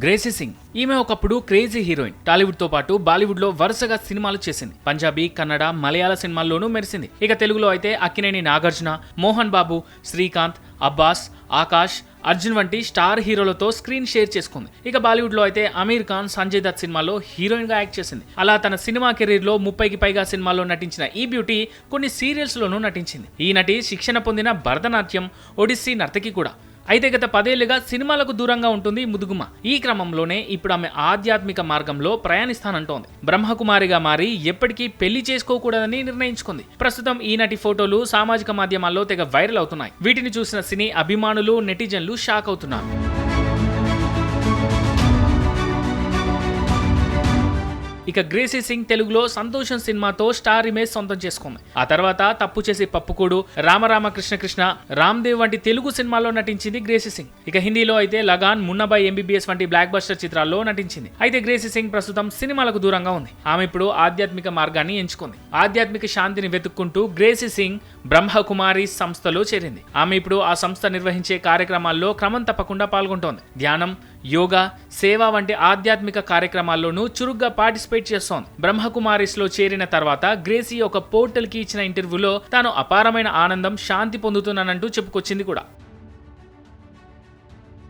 Gracie Singh. ఈమె ఒకప్పుడు crazy heroine. Tollywood తో పాటు బాలీవుడ్ లో వరుసగా సినిమాలు చేసింది. పంజాబీ, కన్నడ, మలయాళ సినిమాల్లోనూ మెరిసింది. ఇక తెలుగులో అయితే అక్కినేని నాగార్జున, మోహన్ బాబు, శ్రీకాంత్, అబ్బాస్, ఆకాష్, అర్జున్ వంటి స్టార్ హీరోలతో స్క్రీన్ షేర్ చేసుకుంది. ఇక బాలీవుడ్ లో అయితే అమీర్ ఖాన్, సంజయ్ దత్ సినిమాలో హీరోయిన్ గా యాక్ట్ చేసింది. అలా తన సినిమా కెరీర్ లో 30కి పైగా సినిమాల్లో నటించిన ఈ బ్యూటీ కొన్ని సీరియల్స్ లోనూ నటించింది. ఈ నటి శిక్షణ పొందిన భరతనాట్యం, ఒడిస్సీ నర్తకి కూడా. అయితే గత 10 ఏళ్లుగా సినిమాలకు దూరంగా ఉంటుంది ముదుగుమ్మ. ఈ క్రమంలోనే ఇప్పుడు ఆమె ఆధ్యాత్మిక మార్గంలో ప్రయాణిస్తానంటోంది. బ్రహ్మకుమారిగా మారి ఎప్పటికీ పెళ్లి చేసుకోకూడదని నిర్ణయించుకుంది. ప్రస్తుతం ఈ నటి ఫోటోలు సామాజిక మాధ్యమాల్లో తెగ వైరల్ అవుతున్నాయి. వీటిని చూసిన సినీ అభిమానులు, నెటిజన్లు షాక్ అవుతున్నారు. ఇక గ్రేసీ సింగ్ తెలుగులో సంతోషం సినిమాతో స్టార్ ఇమేజ్ సొంతం చేసుకుంది. ఆ తర్వాత తప్పు చేసి పప్పుకూడు, రామరామ కృష్ణ కృష్ణ, రామ్దేవ్ వంటి తెలుగు సినిమాల్లో నటించింది గ్రేసీ సింగ్. ఇక హిందీలో అయితే లగాన్, మున్నాబాయ్ ఎంబీబీఎస్ వంటి బ్లాక్ బస్టర్ చిత్రాల్లో నటించింది. అయితే గ్రేసీ సింగ్ ప్రస్తుతం సినిమాలకు దూరంగా ఉంది. ఆమె ఇప్పుడు ఆధ్యాత్మిక మార్గాన్ని ఎంచుకుంది. ఆధ్యాత్మిక శాంతిని వెతుక్కుంటూ గ్రేసీ సింగ్ బ్రహ్మకుమారి సంస్థలో చేరింది. ఆమె ఇప్పుడు ఆ సంస్థ నిర్వహించే కార్యక్రమాల్లో క్రమం తప్పకుండా పాల్గొంటోంది. ధ్యానం, యోగా, సేవ వంటి ఆధ్యాత్మిక కార్యక్రమాల్లోనూ చురుగ్గా పార్టిసిపేట్ చేస్తోంది. బ్రహ్మకుమారిస్ లో చేరిన తర్వాత గ్రేసీ ఒక పోర్టల్ కి ఇచ్చిన ఇంటర్వ్యూలో తాను అపారమైన ఆనందం, శాంతి పొందుతున్నానంటూ చెప్పుకొచ్చింది కూడా.